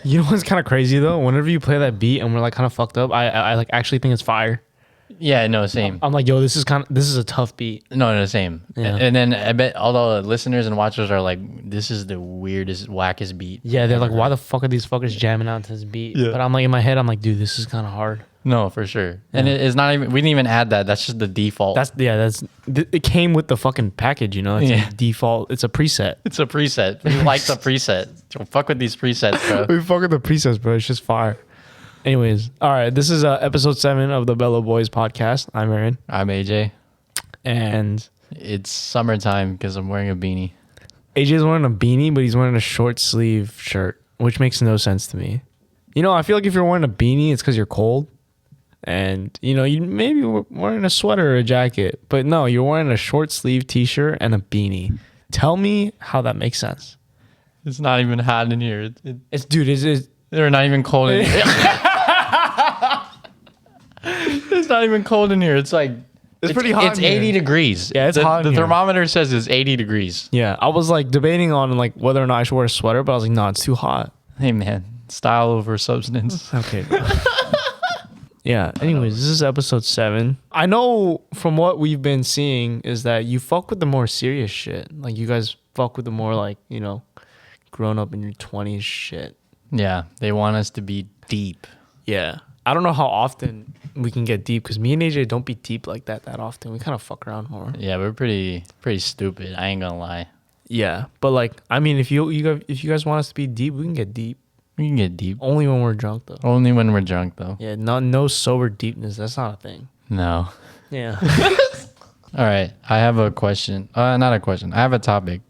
You know what's kind of crazy though? Whenever you play that beat and we're like kind of fucked up, I like actually think it's fire. Yeah, no, same. I'm like, yo, this is a tough beat. No, same. Yeah. And then I bet all the listeners and watchers are like, this is the weirdest, wackest beat. Yeah, they're like, why the fuck are these fuckers jamming out to this beat? Yeah. But I'm like, in my head, I'm like, dude, this is kind of hard. No, for sure. And it's not even, we didn't even add that. That's just the default. It came with the fucking package, you know? It's a default, it's a preset. It's a preset. We like the preset. Don't fuck with these presets, bro. We fuck with the presets, bro. It's just fire. Anyways, all right, this is episode 7 of the Bello Boys podcast. I'm Aaron. I'm AJ. And it's summertime because I'm wearing a beanie. AJ's wearing a beanie, but he's wearing a short sleeve shirt, which makes no sense to me. You know, I feel like if you're wearing a beanie, it's because you're cold. And, you know, you maybe wearing a sweater or a jacket. But no, you're wearing a short sleeve t-shirt and a beanie. Tell me how that makes sense. It's not even hot in here. It's They're not even cold in here. It's not even cold in here. It's like... It's pretty hot. It's 80 degrees. Yeah, it's hot. The thermometer says it's 80 degrees. Yeah, I was like debating on like whether or not I should wear a sweater, but I was like, no, it's too hot. Hey, man. Style over substance. Okay. Yeah. Anyways, this is episode 7. I know from what we've been seeing is that you fuck with the more serious shit. Like you guys fuck with the more like, you know, grown up in your 20s shit. Yeah, they want us to be deep. Yeah. I don't know how often we can get deep because me and AJ don't be deep like that often. We kind of fuck around more. Yeah, we're pretty stupid. I ain't gonna lie. Yeah, but like, I mean, if you guys want us to be deep, we can get deep. We can get deep. Only when we're drunk, though. Only when we're drunk, though. Yeah, no sober deepness. That's not a thing. No. Yeah. All right. I have a question. Not a question. I have a topic.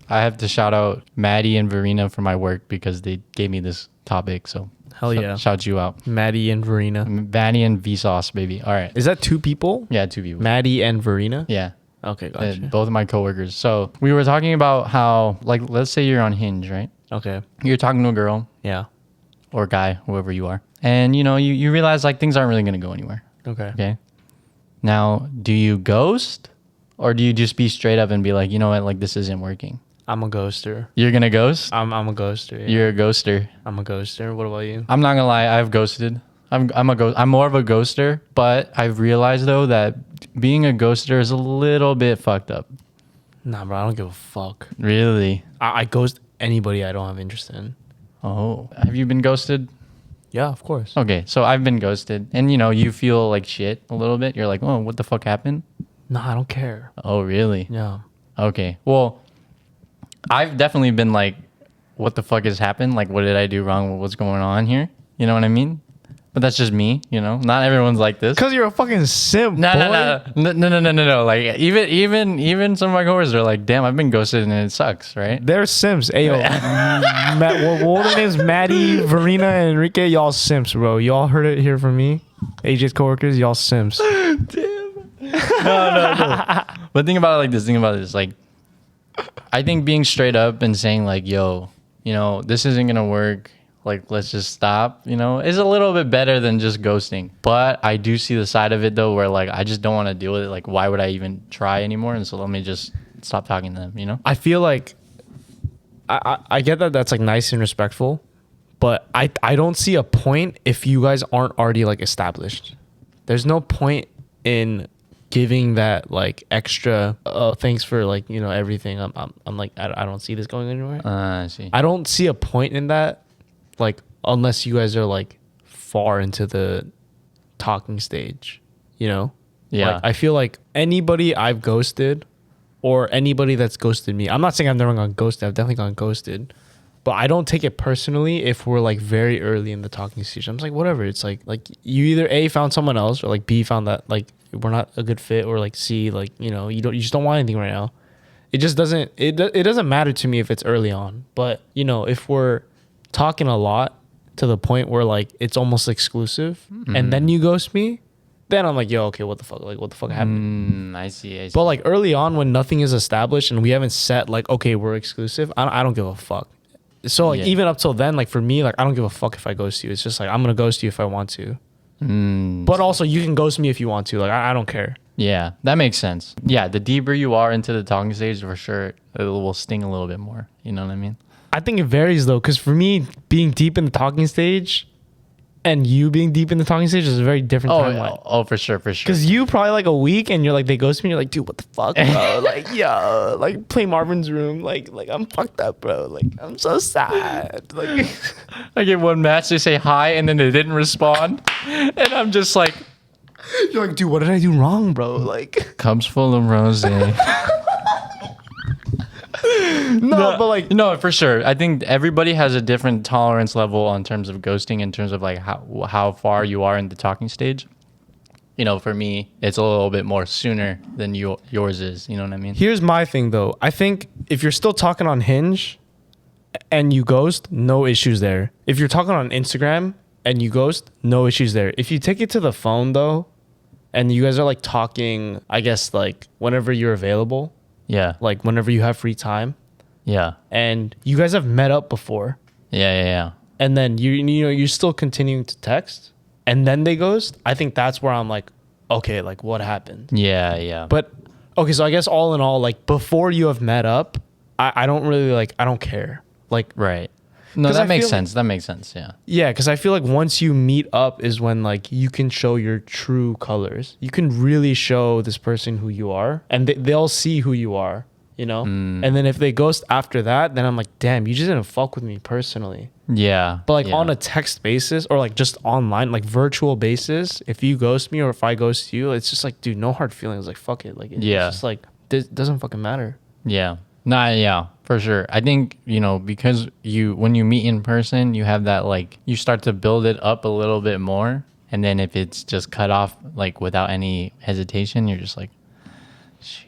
I have to shout out Maddie and Verena for my work because they gave me this topic. So hell yeah. Shout you out. Maddie and Verena. Maddie and Vsauce, baby. All right. Is that 2 people? Yeah, 2 people. Maddie and Verena? Yeah. Okay, gotcha. Both of my coworkers. So we were talking about how, like, let's say you're on Hinge, right? Okay. You're talking to a girl. Yeah. Or guy, whoever you are. And, you know, you realize, like, things aren't really going to go anywhere. Okay. Now, do you ghost? Or do you just be straight up and be like, you know what, like, this isn't working? I'm a ghoster. You're going to ghost? I'm a ghoster. Yeah. You're a ghoster. I'm a ghoster. What about you? I'm not going to lie. I've ghosted. I'm more of a ghoster. But I've realized, though, that being a ghoster is a little bit fucked up. Nah, bro. I don't give a fuck. Really? I ghost anybody I don't have interest in. Oh. Have you been ghosted? Yeah, of course. Okay, so I've been ghosted. And, you know, you feel like shit a little bit. You're like, oh, what the fuck happened? Nah, I don't care. Oh, really? Yeah. Okay. Well, I've definitely been like, what the fuck has happened? Like, what did I do wrong? What's going on here? You know what I mean? But that's just me, you know? Not everyone's like this. Because you're a fucking simp, No. Like, even some of my coworkers are like, damn, I've been ghosted and it sucks, right? They're simps. Ayo. What are their names? Maddie, Verena, and Enrique. Y'all simps, bro. Y'all heard it here from me. AJ's coworkers, y'all simps. Damn. No. But think about it like this. Like, I think being straight up and saying like, yo, you know, this isn't going to work. Like, let's just stop, you know, is a little bit better than just ghosting. But I do see the side of it, though, where, like, I just don't want to deal with it. Like, why would I even try anymore? And so let me just stop talking to them, you know? I feel like I get that that's, like, nice and respectful. But I don't see a point if you guys aren't already, like, established. There's no point in giving that, like, extra, thanks for, like, you know, everything. I'm like, I don't see this going anywhere. I see. I don't see a point in that. Like, unless you guys are like far into the talking stage, you know? Yeah. Like, I feel like anybody I've ghosted or anybody that's ghosted me, I'm not saying I've never gone ghosted. I've definitely gone ghosted, but I don't take it personally if we're like very early in the talking stage. I'm just like, whatever. It's like you either A, found someone else, or like B, found that like we're not a good fit, or like C, like, you know, you just don't want anything right now. It just doesn't, it doesn't matter to me if it's early on, but you know, if we're talking a lot to the point where like it's almost exclusive, and then you ghost me, then I'm like, yo, okay, what the fuck? Like, what the fuck happened? I see. But like early on, when nothing is established and we haven't set like, okay, we're exclusive, I don't give a fuck. So like even up till then, like for me, like I don't give a fuck if I ghost you. It's just like I'm gonna ghost you if I want to. But also you can ghost me if you want to. Like I don't care. Yeah, that makes sense. Yeah, the deeper you are into the talking stage, for sure, it will sting a little bit more. You know what I mean? I think it varies though, because for me, being deep in the talking stage and you being deep in the talking stage is a very different timeline. Oh, for sure. Because you probably like a week and you're like, they ghost me, you're like, dude, what the fuck, bro? Like, yo, like play Marvin's Room. Like I'm fucked up, bro. Like, I'm so sad. Like, I get one match, they say hi, and then they didn't respond. And I'm just like, you're like, dude, what did I do wrong, bro? Like, cups full of rose. no, but like, no, for sure. I think everybody has a different tolerance level in terms of ghosting, in terms of like how far you are in the talking stage. You know, for me, it's a little bit more sooner than yours is. You know what I mean? here's my thing though. I think if you're still talking on Hinge and you ghost, no issues there. If you're talking on Instagram and you ghost, no issues there. If you take it to the phone though, and you guys are like talking, I guess like whenever you're available, Yeah. like whenever you have free time, Yeah. and you guys have met up before, Yeah. and then you know you're still continuing to text, and then they ghost. I think that's where I'm like, okay, like what happened? Yeah. But okay, so I guess all in all, like before you have met up, I don't really like, I don't care. Like, Right. No, 'Cause that I makes feel sense. That makes sense. Yeah. yeah, because I feel like once you meet up is when like you can show your true colors. You can really show this person who you are, and they'll see who you are, you know? And then if they ghost after that, then I'm like, damn, you just didn't fuck with me personally. Yeah. But like yeah. on a text basis or like just online, like virtual basis, if you ghost me or if I ghost you, it's just like, dude, no hard feelings. Like, fuck it. Like, it's Yeah. just like, this doesn't fucking matter. Yeah. Nah, yeah, for sure. I think, you know, because when you meet in person, you have that, like, you start to build it up a little bit more. And then if it's just cut off, like, without any hesitation, you're just like, shit.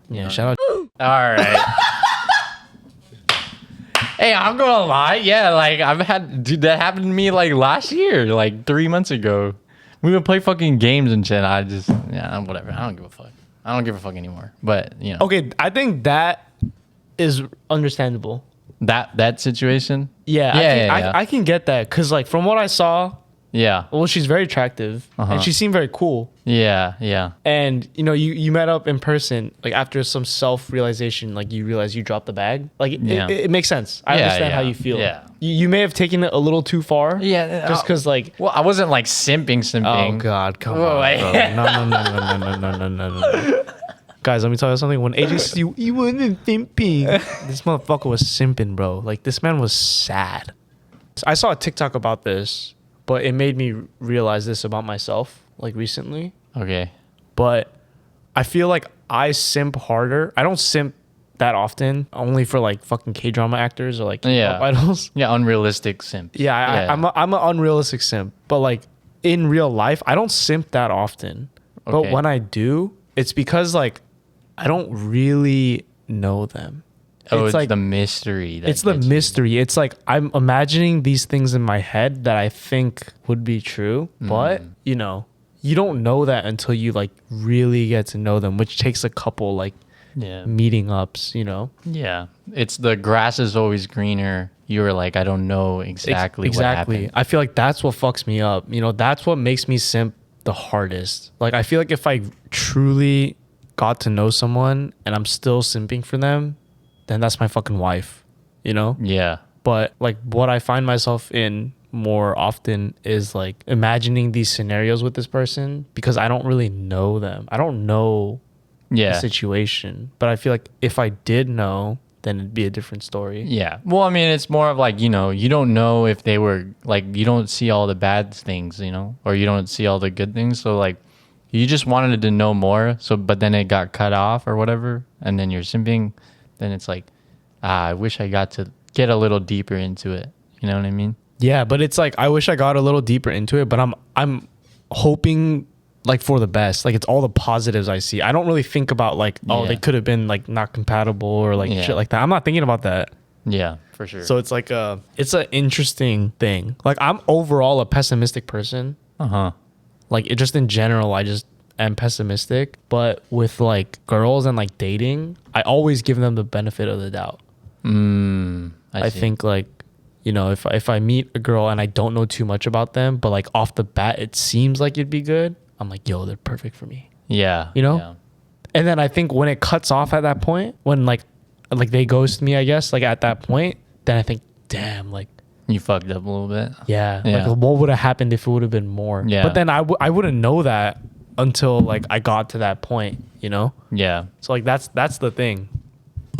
Yeah, shout out. All right. Hey, I'm gonna lie. Yeah, like, dude, that happened to me, like, last year, like, 3 months ago. We would play fucking games and shit. Whatever. I don't give a fuck. I don't give a fuck anymore. But, you know. Okay, I think that is understandable. That situation? Yeah, I can get that because like from what I saw, Yeah. well, she's very attractive and she seemed very cool. Yeah. And you know, you met up in person like after some self-realization, like you realize you dropped the bag. Like Yeah. it makes sense. I Yeah, understand how yeah, you feel. yeah. You may have taken it a little too far. Yeah, just because like. Well, I wasn't like simping. Oh God, come on, bro. No. Guys, let me tell you something. When AJ said you wasn't simping, this motherfucker was simping, bro. Like this man was sad. I saw a TikTok about this, but it made me realize this about myself, like recently. Okay. But I feel like I simp harder. I don't simp that often, only for like fucking K-drama actors or like K-pop idols. Yeah, unrealistic simp. Yeah, I'm an unrealistic simp. But like in real life, I don't simp that often. But Okay. when I do, it's because like I don't really know them. Oh, it's like the mystery. It's the mystery. It's like I'm imagining these things in my head that I think would be true, but you know, you don't know that until you like really get to know them, which takes a couple like Yeah. meeting ups, you know. Yeah. It's the grass is always greener. You were like, I don't know exactly what happened. I feel like that's what fucks me up. You know, that's what makes me simp the hardest. Like I feel like if I truly got to know someone and I'm still simping for them, then that's my fucking wife, you know? Yeah. But like what I find myself in more often is like imagining these scenarios with this person because I don't really know them. I don't know the Yeah. situation. But I feel like if I did know, then it'd be a different story. Yeah. Well, I mean, it's more of like, you know, you don't know if they were like, you don't see all the bad things, you know, or you don't see all the good things. So like, you just wanted to know more. So, but then it got cut off or whatever. And then you're simping. Then it's like, I wish I got to get a little deeper into it. You know what I mean? Yeah, but it's like I wish I got a little deeper into it, but I'm hoping like for the best. Like it's all the positives I see. I don't really think about like, oh, Yeah. they could have been like not compatible or like Yeah. shit like that. I'm not thinking about that. Yeah, for sure. So it's like it's an interesting thing. Like I'm overall a pessimistic person. uh-huh. Like it just in general, I just am pessimistic. But with like girls and like dating, I always give them the benefit of the doubt. I see. think like, you know, if I meet a girl and I don't know too much about them, but like off the bat it seems like it'd be good, I'm like, yo, they're perfect for me. Yeah. You know? Yeah. And then I think when it cuts off at that point, when like they ghost me, I guess, like at that point, then I think, damn, like, You fucked up a little bit. yeah. Yeah. Like, what would have happened if it would have been more? Yeah. But then I wouldn't know that until like I got to that point, you know? Yeah. So like that's the thing.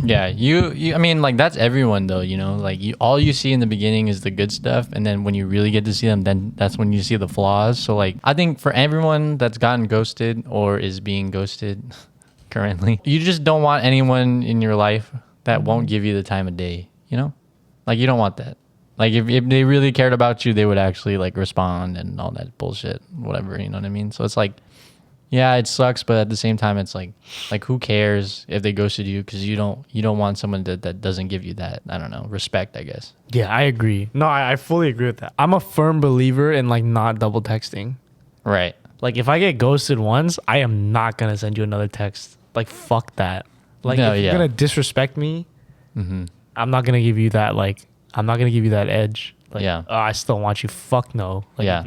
Yeah, you I mean, like, that's everyone though, you know, like, all you see in the beginning is the good stuff, and then when you really get to see them, then that's when you see the flaws. So like, I think for everyone that's gotten ghosted or is being ghosted currently, you just don't want anyone in your life that won't give you the time of day, you know? Like, you don't want that. Like, if they really cared about you, they would actually like respond and all that bullshit, whatever, you know what I mean? So it's like, yeah, it sucks, but at the same time, it's like who cares if they ghosted you? Because you don't want someone that doesn't give you that, I don't know, respect, I guess. Yeah, I agree. No, I fully agree with that. I'm a firm believer in like not double texting. Right. Like if I get ghosted once, I am not gonna send you another text. Like fuck that. Like No, if you're yeah. gonna disrespect me, Mm-hmm. I'm not gonna give you that. Like I'm not gonna give you that edge. Like, Yeah. oh, I still want you. Fuck no. Like, Yeah.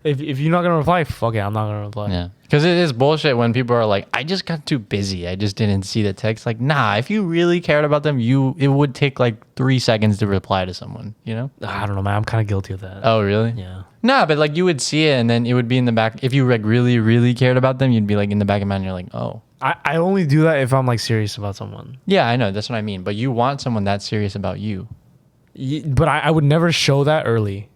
If you're not gonna reply, fuck it. I'm not gonna reply. Yeah. Because it is bullshit when people are like, I just got too busy. I just didn't see the text. Like, nah, if you really cared about them, it would take like 3 seconds to reply to someone, you know? I don't know, man. I'm kind of guilty of that. Oh, really? Yeah. Nah, but like, you would see it and then it would be in the back. If you like really, really cared about them, you'd be like in the back of your mind, you're like, oh. I only do that if I'm like serious about someone. Yeah, I know. That's what I mean. But you want someone that's serious about you. But I would never show that early.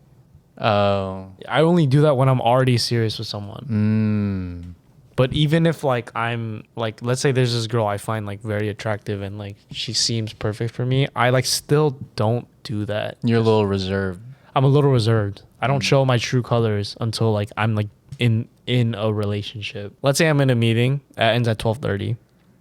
Oh. I only do that when I'm already serious with someone. But even if like I'm like, let's say there's this girl I find like very attractive and like she seems perfect for me, I like still don't do that. You're a little reserved. I'm a little reserved. I don't show my true colors until like I'm like in a relationship. Let's say I'm in a meeting that ends at 12:30.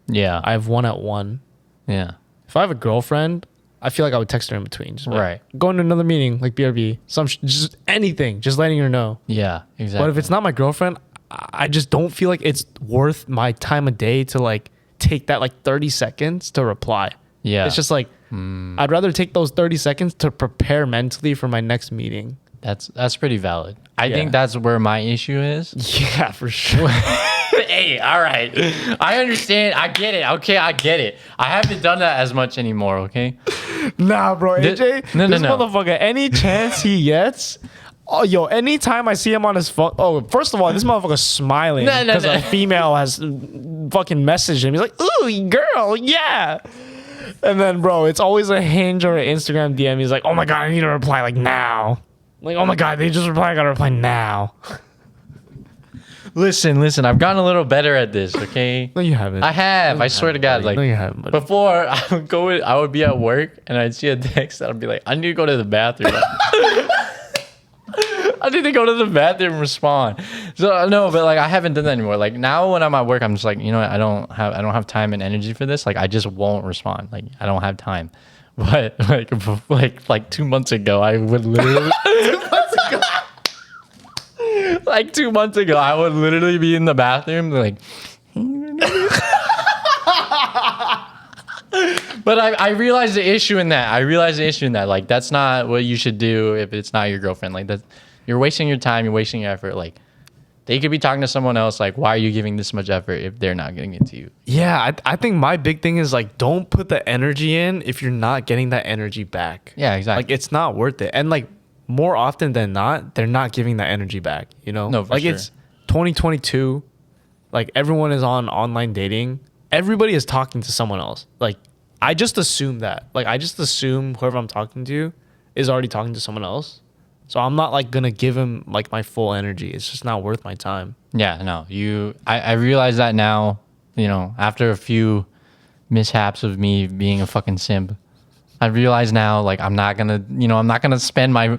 Yeah. I have one at 1. Yeah. If I have a girlfriend, I feel like I would text her in between. Just be like, Right. going to another meeting like BRB, just anything, just letting her know. Yeah, exactly. But if it's not my girlfriend, I just don't feel like it's worth my time of day to like take that like 30 seconds to reply. Yeah. It's just like I'd rather take those 30 seconds to prepare mentally for my next meeting. That's pretty valid. I Yeah. think that's where my issue is. Yeah, for sure. Hey, all right. I understand. I get it. Okay, I get it. I haven't done that as much anymore, okay? Nah, bro, AJ. No, this no. motherfucker, any chance he gets, oh, yo, anytime I see him on his phone, oh, first of all, this motherfucker's smiling No, because no. a female has fucking messaged him. He's like, ooh, girl, yeah. And then, bro, it's always a Hinge or an Instagram DM. He's like, oh my God, I need to reply like now. Like, oh my God, they just replied, I gotta reply now. Listen. I've gotten a little better at this, okay? No, you haven't. I have. I swear to God. Like, no, you haven't. Buddy. before, I would be at work and I'd see a text and I'd be like, I need to go to the bathroom. I need to go to the bathroom and respond. So no, but like I haven't done that anymore. Like now when I'm at work, I'm just like, you know what, I don't have time and energy for this. Like I just won't respond. Like I don't have time. But like 2 months ago, I would literally like 2 months ago, I would literally be in the bathroom like But I realized the issue in that. Like, that's not what you should do if it's not your girlfriend. Like, that you're wasting your time, you're wasting your effort. Like, they could be talking to someone else. Like, why are you giving this much effort if they're not getting it to you? Yeah, I think my big thing is like, don't put the energy in if you're not getting that energy back. Yeah, exactly. Like, it's not worth it. And like, more often than not, they're not giving that energy back, you know? No, for like sure. It's 2022. Like everyone is on online dating. Everybody is talking to someone else. Like I just assume that. Like I just assume whoever I'm talking to is already talking to someone else. So I'm not like gonna give him like my full energy. It's just not worth my time. Yeah, no. I realize that now, you know, after a few mishaps of me being a fucking simp. I realize now, like, I'm not gonna spend my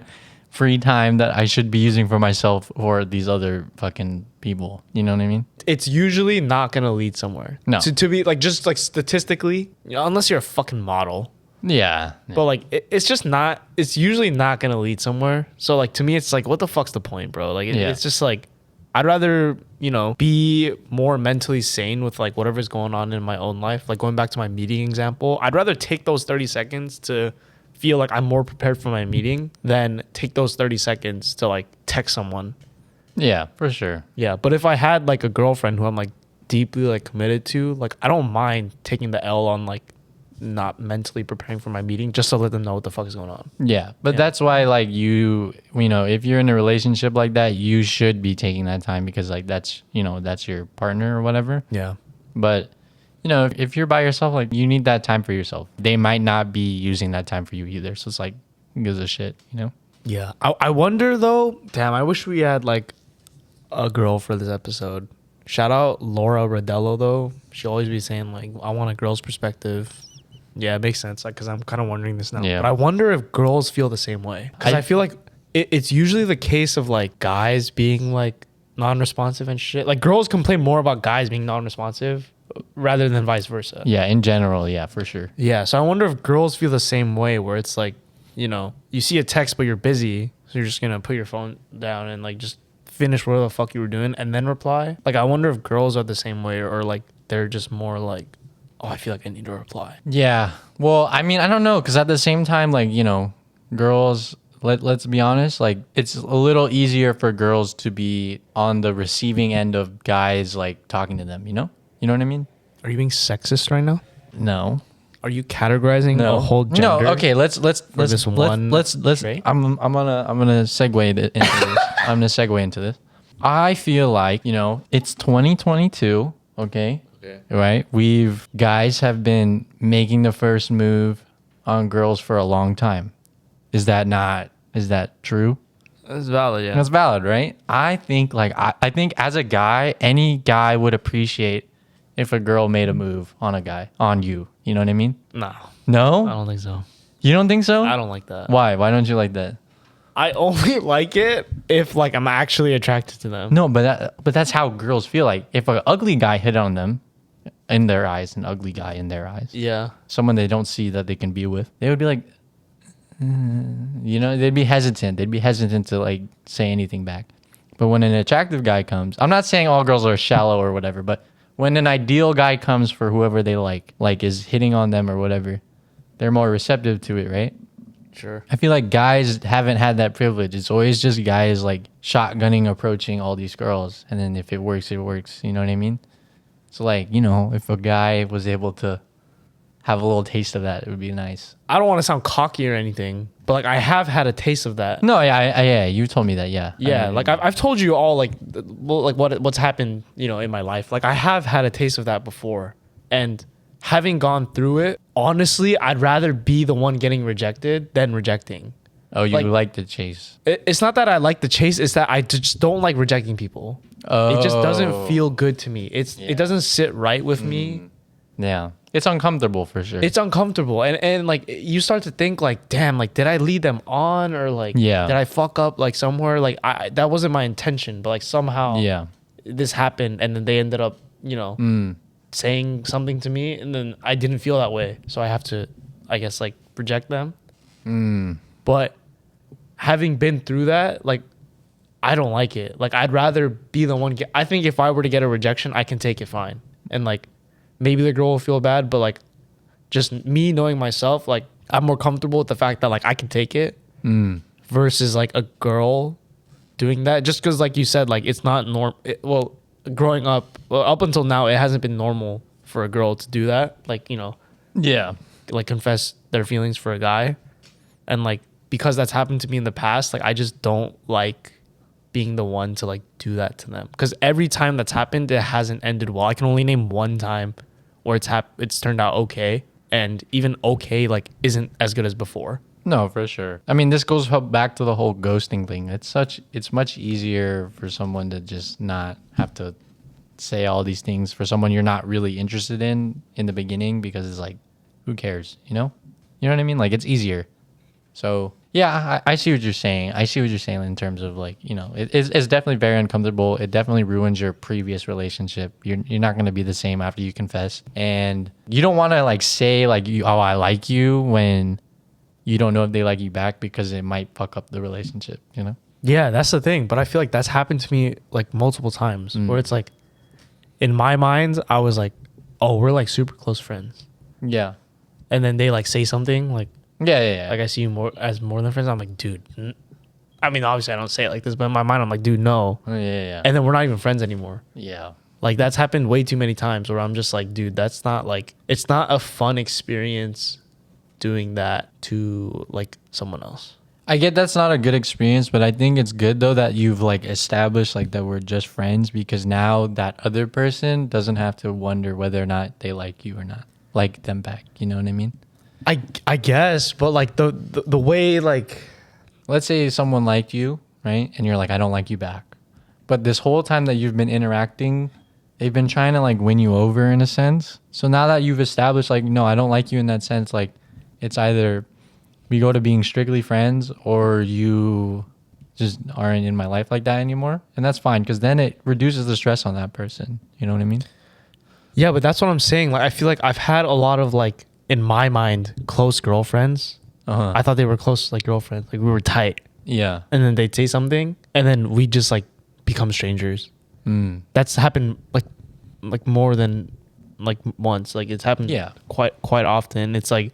free time that I should be using for myself for these other fucking people. You know what I mean? It's usually not gonna lead somewhere. No. To be like just like statistically, you know, unless you're a fucking model. Yeah. But like it's just not. It's usually not gonna lead somewhere. So like to me, it's like, what the fuck's the point, bro? Like Yeah. it's just like I'd rather be more mentally sane with like whatever's going on in my own life. Like going back to my meeting example, I'd rather take those 30 seconds to feel like I'm more prepared for my meeting than take those 30 seconds to like text someone. Yeah, for sure. Yeah, but if I had like a girlfriend who I'm like deeply like committed to, like I don't mind taking the L on like not mentally preparing for my meeting just to let them know what the fuck is going on. Yeah, but Yeah. that's why like you know, if you're in a relationship like that, you should be taking that time because like that's, you know, that's your partner or whatever. Yeah. But you know, if you're by yourself, like you need that time for yourself. They might not be using that time for you either. So it's like, who gives a shit, you know? Yeah. I wonder though, damn, I wish we had like a girl for this episode. Shout out Laura Rodello though. She always be saying like, I want a girl's perspective. Yeah, it makes sense. Like, cause I'm kind of wondering this now. Yeah. But I wonder if girls feel the same way. Cause I feel like it's usually the case of like guys being like non-responsive and shit. Like girls complain more about guys being non-responsive rather than vice versa. Yeah, in general, yeah, for sure. Yeah. So I wonder if girls feel the same way where it's like, you know, you see a text but you're busy, so you're just gonna put your phone down and like just finish whatever the fuck you were doing and then reply. Like I wonder if girls are the same way or like they're just more like, oh, I feel like I need to reply. Yeah. Well, I mean, I don't know, because at the same time, like, you know, girls, let's be honest, like, it's a little easier for girls to be on the receiving end of guys, like, talking to them, you know? You know what I mean? Are you being sexist right now? No. Are you categorizing a whole gender? No, okay, let's this one trait? I'm gonna segue into this. I'm gonna segue into this. I feel like, you know, it's 2022, okay? Right? Guys have been making the first move on girls for a long time. Is that true? That's valid, yeah. That's valid, right? I think I think as a guy, any guy would appreciate if a girl made a move on you. You know what I mean? No, No? I don't think so. You don't think so? I don't like that. Why? Why don't you like that? I only like it if like I'm actually attracted to them. No, but that's how girls feel. Like if an ugly guy hit on them, in their eyes, an ugly guy in their eyes, Yeah. someone they don't see that they can be with, they would be like, you know, they'd be hesitant. They'd be hesitant to like say anything back. But when an attractive guy comes, I'm not saying all girls are shallow or whatever, but when an ideal guy comes for whoever they like is hitting on them or whatever, they're more receptive to it, right? Sure. I feel like guys haven't had that privilege. It's always just guys like shotgunning approaching all these girls. And then if it works, it works. You know what I mean? So like, you know, if a guy was able to have a little taste of that, it would be nice. I don't want to sound cocky or anything, but like I have had a taste of that. No, yeah, you told me that, yeah. Yeah, I know like I've told you all like what's happened, you know, in my life. Like I have had a taste of that before, and having gone through it, honestly, I'd rather be the one getting rejected than rejecting. Oh, you like- like the chase. It's not that I like the chase; it's that I just don't like rejecting people. It just doesn't feel good to me. It doesn't sit right with me. Yeah. It's uncomfortable for sure. It's uncomfortable, and like you start to think like, damn, like did I lead them on or like Yeah. did I fuck up like somewhere? Like that wasn't my intention, but like somehow yeah. this happened, and then they ended up, you know, saying something to me, and then I didn't feel that way, so I have to, I guess, like reject them. But having been through that, like I don't like it. Like I'd rather be the one. I think if I were to get a rejection, I can take it fine, and like maybe the girl will feel bad, but like just me knowing myself, like I'm more comfortable with the fact that like I can take it versus like a girl doing that. Just because, like you said, like it's not well, growing up, well, up until now, it hasn't been normal for a girl to do that. Like, you know, Yeah. like confess their feelings for a guy, and like because that's happened to me in the past, like I just don't like being the one to like do that to them, because every time that's happened, it hasn't ended well. I can only name one time where it's turned out okay, and even okay like isn't as good as before. No, for sure. I mean, this goes back to the whole ghosting thing. It's much easier for someone to just not have to say all these things for someone you're not really interested in the beginning, because it's like, who cares, you know? You know what I mean? Like, it's easier. So, yeah, I see what you're saying. I see what you're saying in terms of like, you know, it's definitely very uncomfortable. It definitely ruins your previous relationship. You're not going to be the same after you confess. And you don't want to like say like, I like you, when you don't know if they like you back, because it might fuck up the relationship, you know? Yeah, that's the thing. But I feel like that's happened to me like multiple times, where it's like, in my mind, I was like, oh, we're like super close friends. Yeah. And then they like say something like, Yeah. like I see you more than friends. I'm like, dude. I mean, obviously I don't say it like this, but in my mind, I'm like, dude, no. Yeah. And then we're not even friends anymore. Yeah. Like that's happened way too many times where I'm just like, dude, that's not like, it's not a fun experience doing that to like someone else. I get that's not a good experience, but I think it's good though that you've like established like that we're just friends, because now that other person doesn't have to wonder whether or not they like you or not, like them back. You know what I mean? I guess, but like the way like, Let's say someone liked you, right? And you're like, I don't like you back. But this whole time that you've been interacting, they've been trying to like win you over in a sense. So now that you've established like, no, I don't like you in that sense, like it's either we go to being strictly friends or you just aren't in my life like that anymore. And that's fine, because then it reduces the stress on that person. You know what I mean? yeah, but that's what I'm saying. Like I feel like I've had a lot of like, in my mind, close girlfriends. Uh-huh. I thought they were close like girlfriends, like we were tight. Yeah. And then they'd say something and then we just like become strangers. That's happened like more than like once. Like it's happened Yeah. quite often. It's like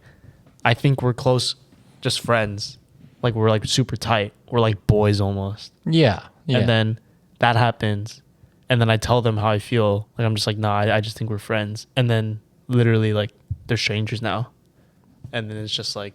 I think we're close, just friends. Like we're like super tight. We're like boys almost. Yeah. Yeah. And then that happens. And then I tell them how I feel. Like I'm just like, nah, I just think we're friends. And then literally like they're strangers now. And then it's just like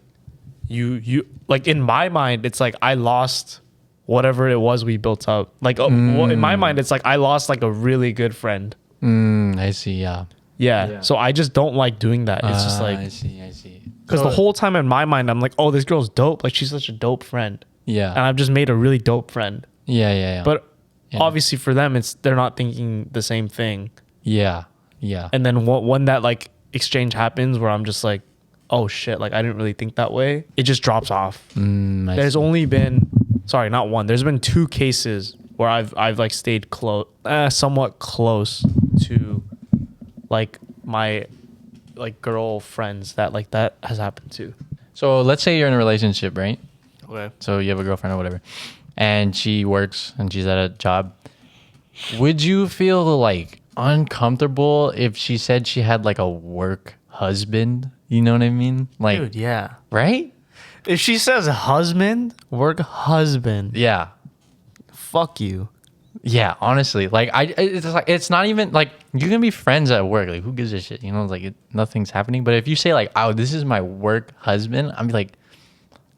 you like in my mind, it's like I lost whatever it was we built up. Like well, in my mind, it's like I lost like a really good friend. I see. Yeah. Yeah. So I just don't like doing that. It's just like I see. because the whole time in my mind, I'm like, oh, this girl's dope. Like she's such a dope friend. Yeah. And I've just made a really dope friend. Yeah. But Yeah. obviously for them, it's they're not thinking the same thing. Yeah. And then when that like exchange happens where I'm just like, oh shit, like I didn't really think that way, it just drops off. There's only been, sorry, not one. There's been 2 cases where I've like stayed close, somewhat close to like my like girlfriends that has happened to. So let's say you're in a relationship, right? Okay. So you have a girlfriend or whatever, and she works and she's at a job. Would you feel like uncomfortable if she said she had like a work husband? You know what I mean? Like, Dude, yeah. right? If she says husband, work husband, Yeah. fuck you. Yeah, honestly, like it's like it's not even like you can be friends at work. Like, who gives a shit? You know, like nothing's happening. But if you say like, "Oh, this is my work husband," I'm like,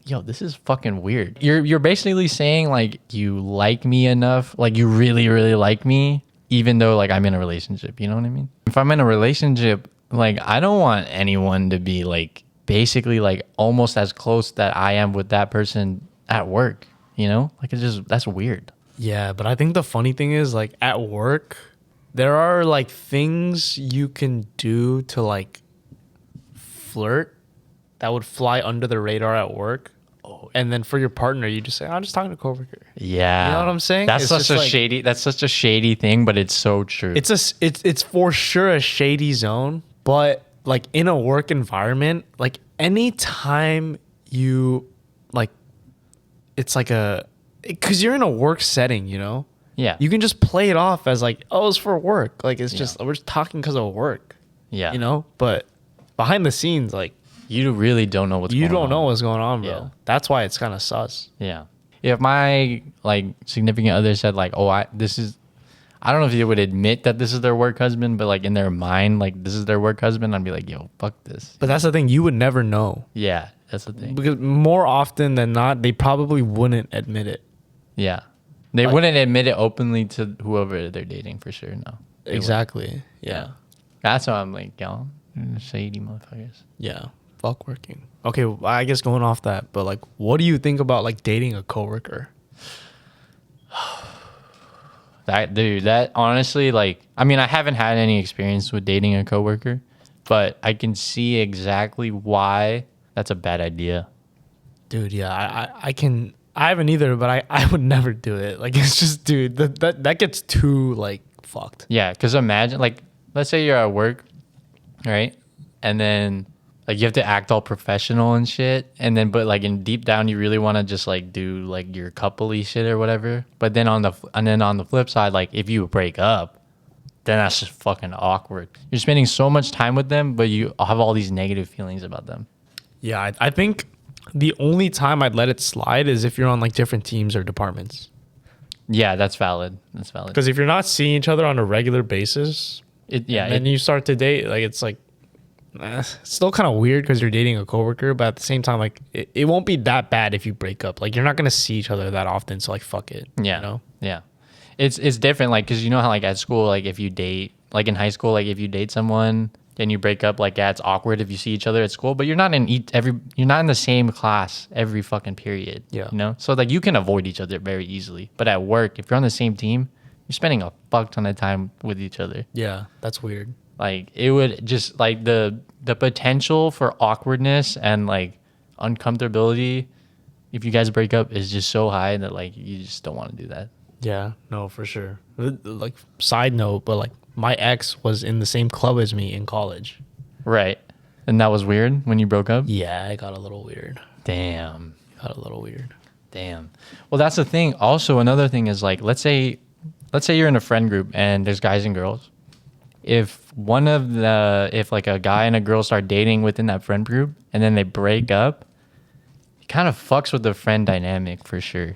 "Yo, this is fucking weird." You're basically saying like you like me enough, like you really really like me, even though like I'm in a relationship. You know what I mean? If I'm in a relationship, like I don't want anyone to be like basically like almost as close that I am with that person at work. You know, like it's just that's weird. Yeah, but I think the funny thing is like at work, there are like things you can do to like flirt that would fly under the radar at work. Oh, and then for your partner, you just say, "I'm just talking to a coworker." Yeah, You know what I'm saying? That's It's such just a like- shady. That's such a shady thing, but it's so true. It's for sure a shady zone, but like in a work environment, like anytime you like, it's like because you're in a work setting, you know. yeah, You can just play it off as like, oh, it's for work. Like it's just we're just talking because of work. yeah. You know, but behind the scenes, like you really don't know what's you going don't on. know what's going on, bro. Yeah. That's why it's kind of sus. Yeah, if my like significant other said like, "Oh, I don't know if they would admit that this is their work husband, but like in their mind, like this is their work husband," I'd be like, "Yo, fuck this." But that's the thing, you would never know Yeah, that's the thing. because more often than not, they probably wouldn't admit it. Yeah, they Like- wouldn't admit it openly to whoever they're dating for sure. No, They wouldn't. Exactly. Yeah. That's why I'm like, y'all shady motherfuckers. Yeah. Fuck working. Okay, well, I guess going off that, but like, what do you think about like dating a coworker? That honestly, like, I mean, I haven't had any experience with dating a coworker, but I can see exactly why that's a bad idea. Dude, yeah, I haven't either, but I would never do it. Like it's just, dude, that gets too like fucked. Yeah, because imagine, like, let's say you're at work, right? And then, like, you have to act all professional and shit. And then, but, like, in deep down, you really want to just, like, do, like, your couple-y shit or whatever. But then on the flip side, like, if you break up, then that's just fucking awkward. You're spending so much time with them, but you have all these negative feelings about them. Yeah, I think the only time I'd let it slide is if you're on like different teams or departments. Yeah, that's valid. That's valid. Because if you're not seeing each other on a regular basis, and then you start to date, like it's like it's still kind of weird because you're dating a coworker, but at the same time, like it won't be that bad if you break up. Like you're not gonna see each other that often, so like fuck it. Yeah. You know? Yeah. It's different, like, because you know how, like, at school, like, if you date, like, in high school, like, if you date someone and you break up, like, yeah, it's awkward if you see each other at school, but you're not in you're not in the same class every fucking period. Yeah. You know? So, like, you can avoid each other very easily. But at work, if you're on the same team, you're spending a fuck ton of time with each other. Yeah, that's weird. Like, it would just, like, the potential for awkwardness and, like, uncomfortability if you guys break up is just so high that, like, you just don't want to do that. Yeah, no, for sure. Like side note, but like my ex was in the same club as me in college. Right. And that was weird when you broke up? Yeah, it got a little weird. Damn. Got a little weird. Damn. Well, that's the thing. Also, another thing is, like, let's say you're in a friend group and there's guys and girls. If like a guy and a girl start dating within that friend group and then they break up, it kind of fucks with the friend dynamic for sure.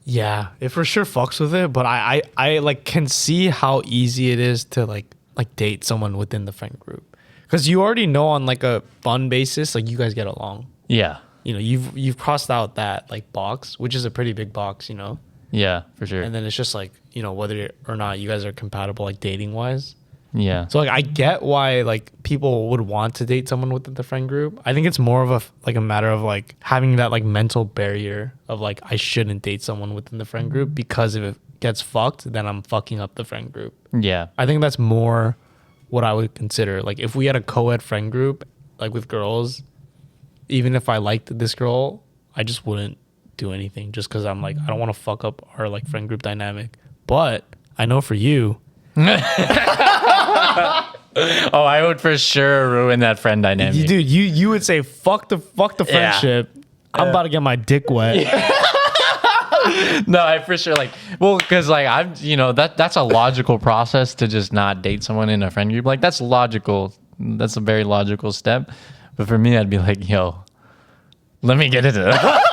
Yeah, it for sure fucks with it, but I like can see how easy it is to like date someone within the friend group, because you already know on like a fun basis, like you guys get along. Yeah. You know, you've crossed out that like box, which is a pretty big box, you know. Yeah, for sure. And then it's just like, you know, whether or not you guys are compatible like dating wise. Yeah. So like I get why like people would want to date someone within the friend group. I think it's more of a matter of like having that like mental barrier of like I shouldn't date someone within the friend group, because if it gets fucked, then I'm fucking up the friend group. Yeah. I think that's more what I would consider. Like if we had a co-ed friend group like with girls, even if I liked this girl, I just wouldn't do anything just because I'm like I don't want to fuck up our like friend group dynamic. But I know for you. Oh, I would for sure ruin that friend dynamic. Dude, you would say fuck the friendship. I'm about to get my dick wet. No, I for sure like, well, because like I'm, you know, that's a logical process to just not date someone in a friend group. Like that's logical. That's a very logical step. But for me, I'd be like, yo, let me get into that.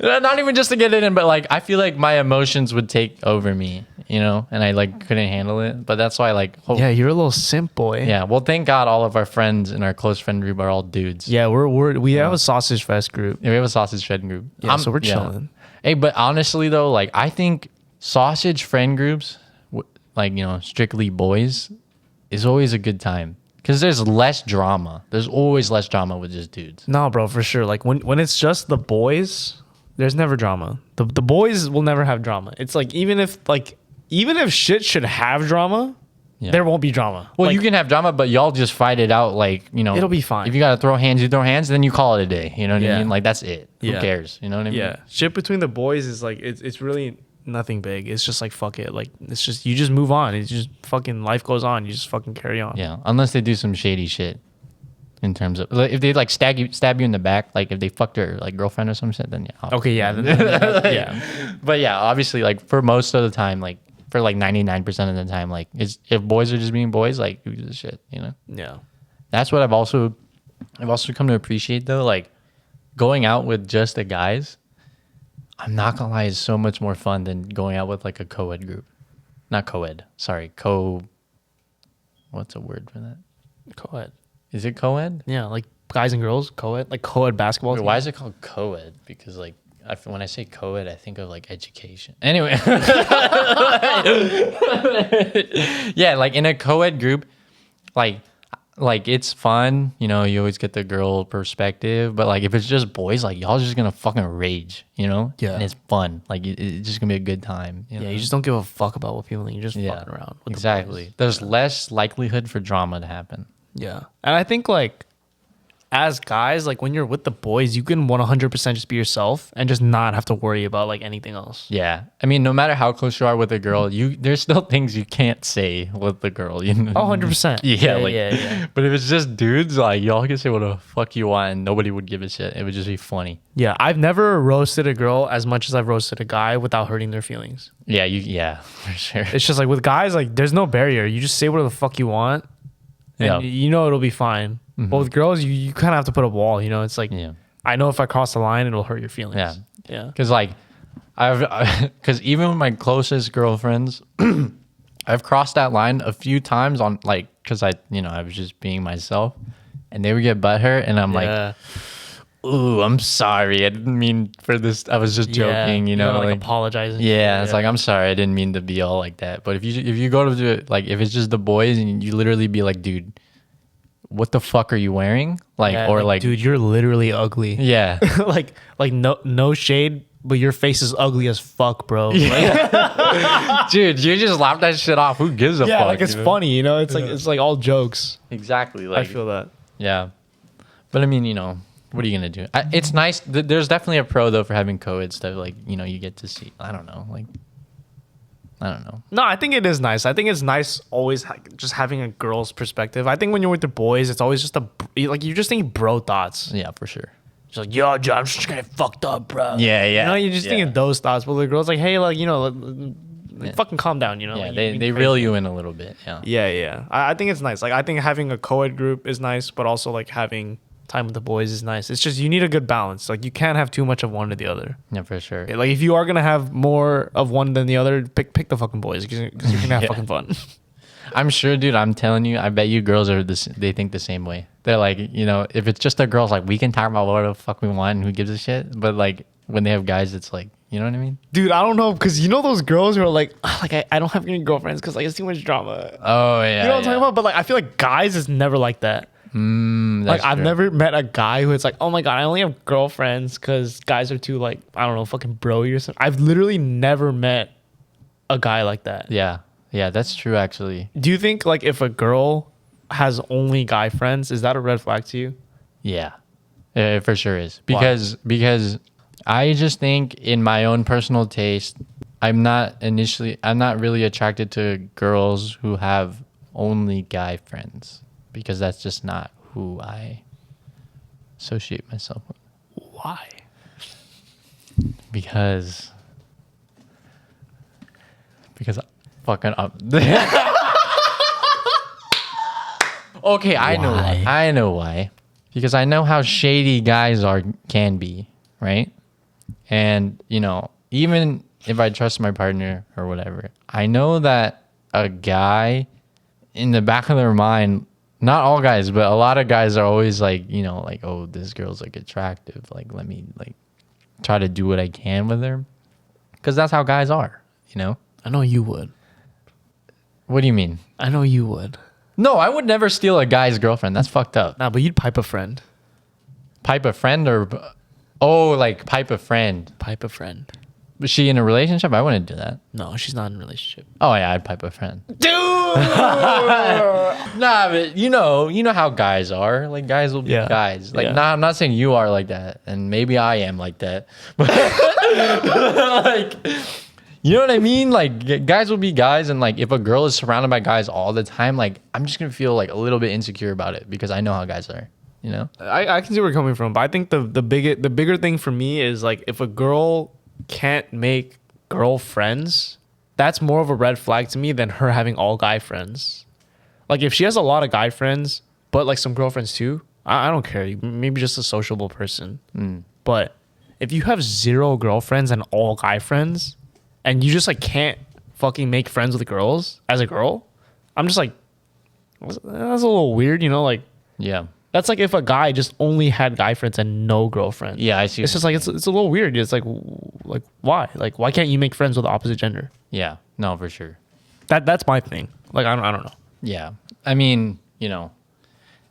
Not even just to get it in, but like I feel like my emotions would take over me, you know, and I like couldn't handle it. But that's why like Yeah, you're a little simp boy. yeah. Well, thank God all of our friends in our close friend group are all dudes. Yeah, we have a sausage fest group. Yeah, we have a sausage friend group. Yeah, so we're chilling. Hey, but honestly though, like I think sausage friend groups, like, you know, strictly boys, is always a good time because there's less drama. There's always less drama with just dudes. No, bro, for sure. Like when it's just the boys, there's never drama. The boys will never have drama. It's like even if shit should have drama, Yeah. there won't be drama. Well, like, you can have drama, but y'all just fight it out. Like, you know, It'll be fine. If you gotta throw hands, you throw hands. Then you call it a day. You know what I Yeah. mean? Like that's it. Yeah. Who cares? You know what I mean? yeah, shit between the boys is like it's really nothing big. It's just like fuck it. Like it's just you just move on. It's just fucking life goes on. You just fucking carry on. Yeah. Unless they do some shady shit. In terms of like, if they like stab you in the back, like if they fucked your like girlfriend or some shit, then yeah. Okay, yeah, yeah. But yeah, obviously, like for most of the time, like for like 99% of the time, like it's if boys are just being boys, like who gives a shit, you know? Yeah. That's what I've also come to appreciate though, like going out with just the guys. I'm not gonna lie, is so much more fun than going out with like a co-ed group. Not co-ed, sorry, what's a word for that? Co-ed. Is it co-ed? Yeah, like guys and girls, co-ed, like co-ed basketball. Wait, team. why is it called co-ed? Because like when I say co-ed, I think of like education. Anyway, yeah, like in a co-ed group, like it's fun. You know, you always get the girl perspective. But like if it's just boys, like y'all just gonna fucking rage. You know? Yeah. And it's fun. Like it's just gonna be a good time. You know? Yeah, you just don't give a fuck about what people think. You're just fucking around. With Exactly. The boys. There's less likelihood for drama to happen. Yeah, and I think like as guys, like when you're with the boys, you can 100% just be yourself and just not have to worry about like anything else. Yeah, I mean, no matter how close you are with a girl, there's still things you can't say with the girl. You know? Oh, 100%. Yeah. But if it's just dudes, like y'all can say what the fuck you want, and nobody would give a shit. It would just be funny. Yeah, I've never roasted a girl as much as I've roasted a guy without hurting their feelings. Yeah, for sure. It's just like with guys, like there's no barrier. You just say whatever the fuck you want, and you know it'll be fine. But with girls, you kind of have to put a wall. You know, it's like I know if I cross the line, it'll hurt your feelings. Yeah. Yeah. Because like because even with my closest girlfriends, I've crossed that line a few times on like, because I was just being myself, and they would get butthurt, and I'm like, ooh, I'm sorry, I didn't mean for this. I was just joking, you know, like apologizing. yeah, it's like, I'm sorry, I didn't mean to be all like that. But if you go to do it, like if it's just the boys and you literally be like, dude, what the fuck are you wearing? Like, Yeah, or like, dude, you're literally ugly. yeah, like no shade, but your face is ugly as fuck, bro. dude, you just laugh that shit off. Who gives a Yeah, fuck? like it's you know? funny, you know. It's like all jokes. Exactly. Like, I feel that. yeah, but I mean, you know, what are you gonna do? It's nice. There's definitely a pro though for having co-ed stuff. Like, you know, you get to see. I don't know. Like, I don't know. No, I think it is nice. I think it's nice always just having a girl's perspective. I think when you're with the boys, it's always just like you just think bro thoughts. Yeah, for sure. It's like, yo, Joe, I'm just gonna get fucked up, bro. Yeah, yeah. You know, you're just yeah. thinking those thoughts. But the girl's like, hey, like, you know, like, fucking calm down, you know. Yeah, like, they reel you in a little bit. Yeah. Yeah. I think it's nice. Like, I think having a co-ed group is nice, but also like having time with the boys is nice. It's just you need a good balance. Like, you can't have too much of one or the other. Yeah, for sure. Like, if you are gonna have more of one than the other, pick the fucking boys because you're gonna have Yeah. fucking fun. I'm sure, dude. I'm telling you, I bet you girls are this. They think the same way. They're like, you know, if it's just the girls, like we can talk about whatever the fuck we want and who gives a shit. But like when they have guys, it's like, you know what I mean? Dude, I don't know, because you know those girls who are like I don't have any girlfriends because like it's too much drama. Oh yeah. You know what I'm talking about? But like I feel like guys is never like that. Like I've never met a guy who it's like, oh my god, I only have girlfriends because guys are too like, I don't know, fucking bro-y or something. I've literally never met a guy like that. Yeah, that's true. Actually, Do you think like if a girl has only guy friends, is that a red flag to you? yeah, it for sure is because I just think in my own personal taste, I'm not really attracted to girls who have only guy friends because that's just not who I associate myself with. Why? Because I fucking up. Okay, I know why. Because I know how shady guys can be, right? And, you know, even if I trust my partner or whatever, I know that a guy in the back of their mind, not all guys, but a lot of guys are always like, you know, like, oh, this girl's like attractive. Like, let me like try to do what I can with her. Because that's how guys are, you know? I know you would. What do you mean? I know you would. No, I would never steal a guy's girlfriend. That's fucked up. Nah, but you'd pipe a friend. Pipe a friend or... Oh, like pipe a friend. Pipe a friend. Was she in a relationship? I wouldn't do that. No, she's not in a relationship. Oh, yeah, I'd pipe a friend. Dude! Nah, but you know how guys are. Like, guys will be guys. Like, Yeah. nah, I'm not saying you are like that. And maybe I am like that. But, like... You know what I mean? Like, guys will be guys, and like, if a girl is surrounded by guys all the time, like, I'm just gonna feel like a little bit insecure about it because I know how guys are. You know? I can see where you're coming from, but I think the bigger thing for me is like if a girl can't make girlfriends, that's more of a red flag to me than her having all guy friends. Like if she has a lot of guy friends, but like some girlfriends too, I don't care. Maybe just a sociable person. But if you have 0 girlfriends and all guy friends, and you just like can't fucking make friends with girls as a girl, I'm just like, that's a little weird, you know? Like, Yeah. that's like if a guy just only had guy friends and no girlfriend. Yeah, I see. It's just like it's a little weird. It's like why? Like why can't you make friends with the opposite gender? Yeah. No, for sure. That's my thing. Like I don't know. Yeah. I mean, you know,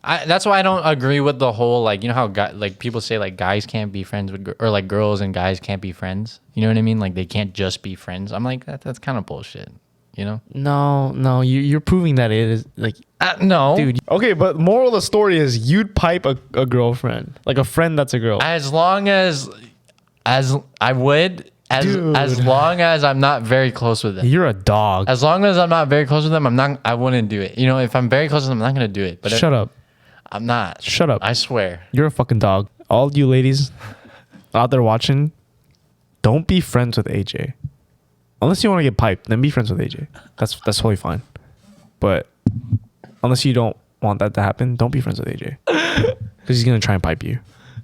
that's why I don't agree with the whole, like, you know how like people say like guys can't be friends with or like girls and guys can't be friends. You know what I mean? Like they can't just be friends. I'm like, that's kind of bullshit. You know? No, you're proving that it is like no, dude. Okay, but moral of the story is you'd pipe a girlfriend, like a friend that's a girl. As long as I would, as Dude. long as I'm not very close with them. You're a dog. As long as I'm not very close with them, I wouldn't do it. You know, if I'm very close with them, I'm not gonna do it. But Shut up. I'm not. Shut up. I swear. You're a fucking dog. All you ladies out there watching, don't be friends with AJ. Unless you want to get piped, then be friends with AJ. That's totally fine. But unless you don't want that to happen, don't be friends with AJ. Because he's going to try and pipe you.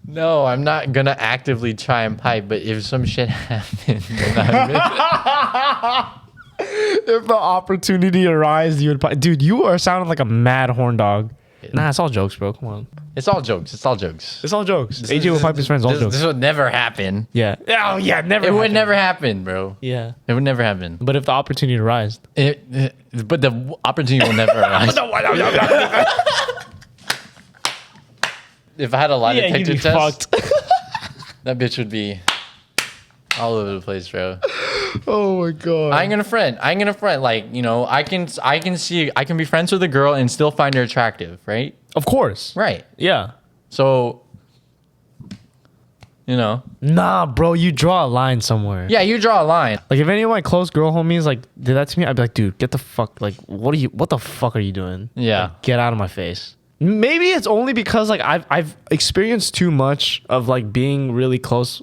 No, I'm not gonna actively try and pipe, but if some shit happened, then I If the opportunity arises, you would. Dude, you are sounding like a mad horn dog. Nah, it's all jokes, bro. Come on. It's all jokes. It's all jokes. It's all jokes. AJ will pipe his friends. All jokes. This would never happen. Yeah. Oh yeah, never. It would happened. never happen, bro. Yeah. It would never happen. But if the opportunity arises. But the opportunity will never arise. If I had a lie Yeah, you'd detector be test, fucked. that bitch would be all over the place, bro. Oh my god. I ain't gonna front. Like, you know, I can be friends with a girl and still find her attractive, right? Of course. Right. Yeah. So, you know, Nah, bro, you draw a line somewhere. yeah, you draw a line. Like if any of my close girl homies like did that to me, I'd be like, dude, get the fuck like what the fuck are you doing? Yeah. Like, get out of my face. Maybe it's only because like I've experienced too much of like being really close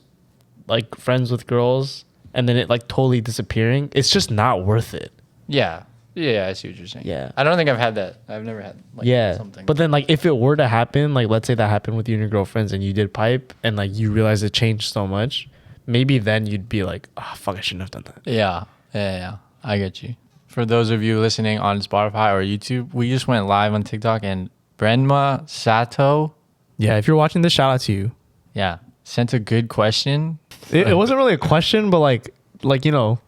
like friends with girls and then it like totally disappearing. It's just not worth it. Yeah. Yeah, I see what you're saying. Yeah. I don't think I've had that. I've never had like Yeah. something. But then like if it were to happen, like let's say that happened with you and your girlfriends and you did pipe and like you realize it changed so much, maybe then you'd be like, oh fuck, I shouldn't have done that. Yeah. I get you. For those of you listening on Spotify or YouTube, we just went live on TikTok and Brenma Sato, Yeah, if you're watching this, shout out to you. yeah, sent a good question. It wasn't really a question, but like you know,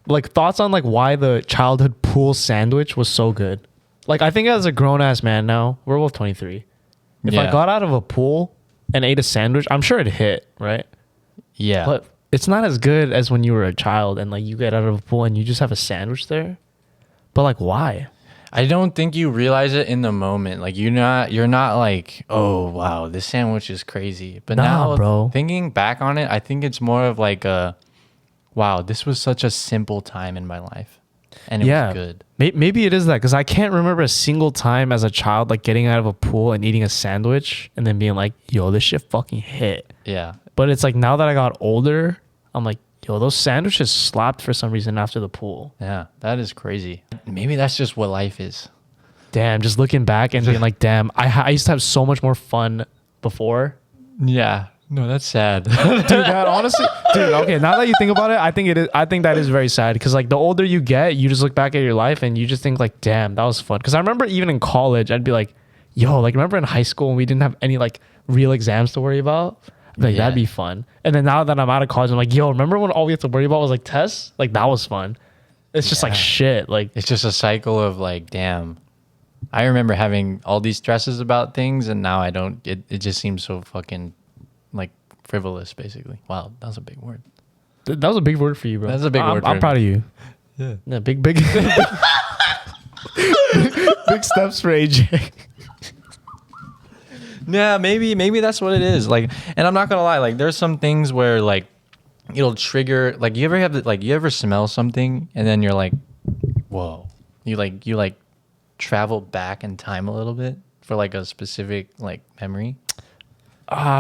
like thoughts on like why the childhood pool sandwich was so good. Like I think as a grown ass man now, we're both 23. If I Yeah. got out of a pool and ate a sandwich, I'm sure it'd hit, right? Yeah. But it's not as good as when you were a child and like you get out of a pool and you just have a sandwich there. But like why? I don't think you realize it in the moment. Like you're not like, oh wow, this sandwich is crazy. But Nah, now, bro. thinking back on it, I think it's more of like a, wow, this was such a simple time in my life, and it was good. Maybe it is that because I can't remember a single time as a child like getting out of a pool and eating a sandwich and then being like, yo, this shit fucking hit. Yeah, But it's like now that I got older, I'm like, yo, those sandwiches slapped for some reason after the pool. yeah, that is crazy. Maybe that's just what life is. Damn, just looking back and being like, damn, I used to have so much more fun before. Yeah, no, that's sad. Dude, that honestly, dude, okay, now that you think about it, I think that is very sad because like the older you get, you just look back at your life and you just think like, damn, that was fun. Because I remember even in college, I'd be like, yo, like remember in high school when we didn't have any like real exams to worry about? I'd be like, Yeah. that'd be fun. And then now that I'm out of college, I'm like, yo, remember when all we had to worry about was like tests? Like that was fun. It's just like Yeah. shit. Like It's just a cycle of like, damn, I remember having all these stresses about things, and now I don't. It just seems so fucking like frivolous, basically. Wow, that was a big word. that was a big word for you, bro. That's a big word I'm for proud of you. Yeah. Yeah, big big steps for AJ. Yeah, maybe that's what it is. Like, and I'm not gonna lie, like there's some things where like it'll trigger. Like, you ever smell something and then you're like, whoa, you travel back in time a little bit for like a specific like memory.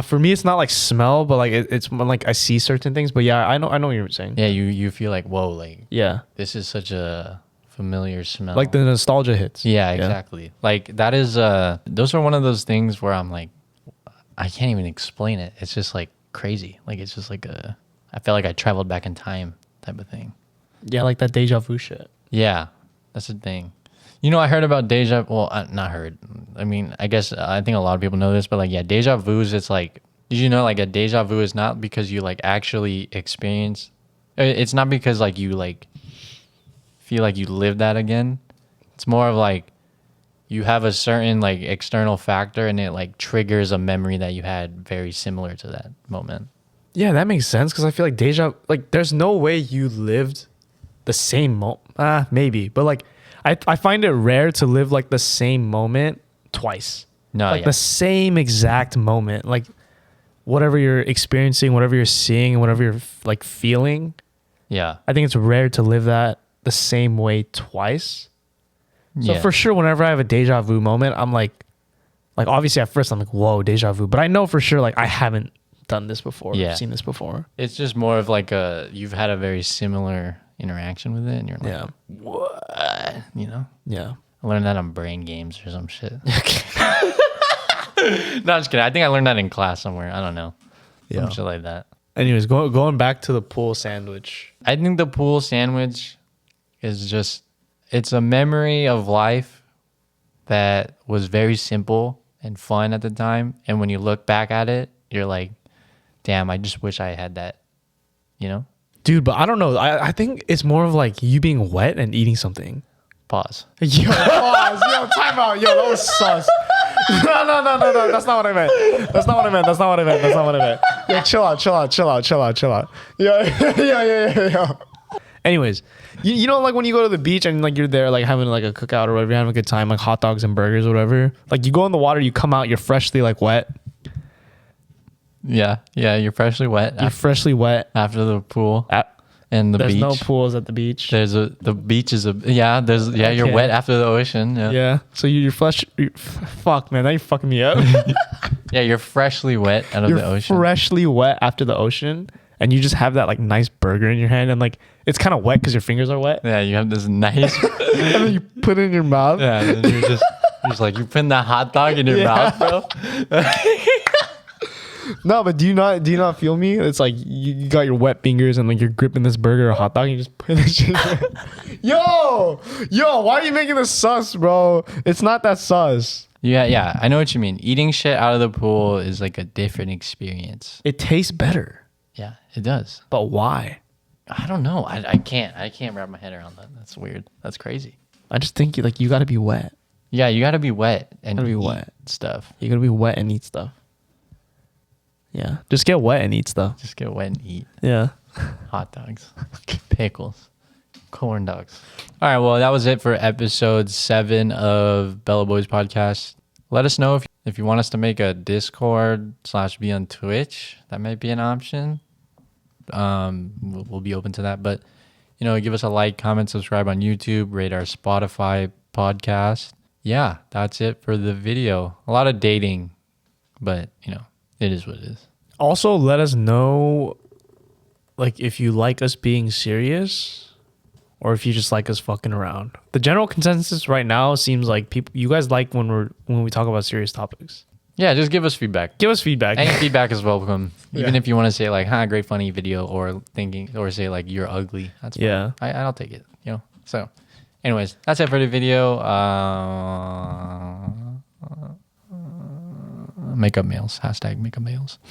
For me, it's not like smell, but like it's more like I see certain things. But yeah, I know what you're saying. Yeah, you feel like, whoa, like Yeah, this is such a familiar smell. like the nostalgia hits. Yeah, exactly. Like that is those are one of those things where I'm like, I can't even explain it. It's just like crazy. Like it's just like I feel like I traveled back in time type of thing. Yeah, like that deja vu shit. Yeah, that's the thing. You know, I heard about deja. Well, not heard. I mean, I guess I think a lot of people know this, but like, yeah, deja vu's. It's like, did you know like a deja vu is not because you like actually experience. It's not because like you like feel like you live that again. It's more of like you have a certain like external factor and it like triggers a memory that you had very similar to that moment. Yeah, that makes sense because I feel like like there's no way you lived the same moment. Maybe, but like I find it rare to live like the same moment twice. No, Like yeah. the same exact moment. Like whatever you're experiencing, whatever you're seeing, whatever you're like feeling. Yeah. I think it's rare to live that the same way twice. So Yeah. for sure, whenever I have a deja vu moment, I'm like obviously at first I'm like, whoa, deja vu. But I know for sure like I haven't done this before. Yeah. Seen this before. It's just more of like you've had a very similar interaction with it and you're like, Yeah. what? You know? Yeah. I learned that on brain games or some shit. No, I'm just kidding. I think I learned that in class somewhere. I don't know. Yeah. Some shit like that. Anyways, going back to the pool sandwich. I think the pool sandwich is just, it's a memory of life that was very simple and fun at the time. And when you look back at it, you're like, damn, I just wish I had that, you know? Dude, but I don't know. I think it's more of like you being wet and eating something. Pause. Yo, pause. Yo, time out. Yo, that was sus. No. That's not what I meant. That's not what I meant. Yo, chill out. Yo. Anyways, you know, like when you go to the beach and like you're there, like having like a cookout or whatever, you're having a good time, like hot dogs and burgers or whatever. Like you go in the water, you come out, you're freshly like wet. Yeah, you're freshly wet. You're freshly wet. After the pool and the There's beach. no pools at the beach. The beach is you're Okay. wet after the ocean. Yeah. So you're fuck, man. Now you're fucking me up. Yeah, you're freshly wet out of You're the ocean. freshly wet after the ocean, and you just have that like nice burger in your hand, and like it's kind of wet because your fingers are wet, Yeah, you have this nice. and then you put it in your mouth. Yeah, and then you're just like you putting that hot dog in your Yeah. mouth, bro. No, but do you not feel me? It's like you got your wet fingers and like you're gripping this burger or hot dog, and you just put this shit. Yo, why are you making this sus, bro? It's not that sus. Yeah, I know what you mean. Eating shit out of the pool is like a different experience. It tastes better, Yeah, it does. but why? I don't know. I can't wrap my head around that. That's weird. That's crazy. I just think you got to be wet. Yeah, you got to be wet and Gotta be eat wet. stuff. You got to be wet and eat stuff. Yeah, just get wet and eat stuff. Just get wet and eat Yeah. hot dogs, pickles, corn dogs. All right, well, that was it for episode 7 of Bella Boys Podcast. Let us know if you want us to make a Discord / be on Twitch. That might be an option. We'll be open to that. But, you know, give us a like, comment, subscribe on YouTube, rate our Spotify podcast. Yeah, that's it for the video. A lot of dating, but, you know, it is what it is. Also, let us know, like, if you like us being serious or if you just like us fucking around. The general consensus right now seems like you guys like when we talk about serious topics. Yeah, just give us feedback. Give us feedback. Any feedback is welcome. Even Yeah. if you want to say like, great funny video, or say like you're ugly. That's fine. Yeah. I'll take it. You know. So, anyways, that's it for the video. Makeup males. #makeup males.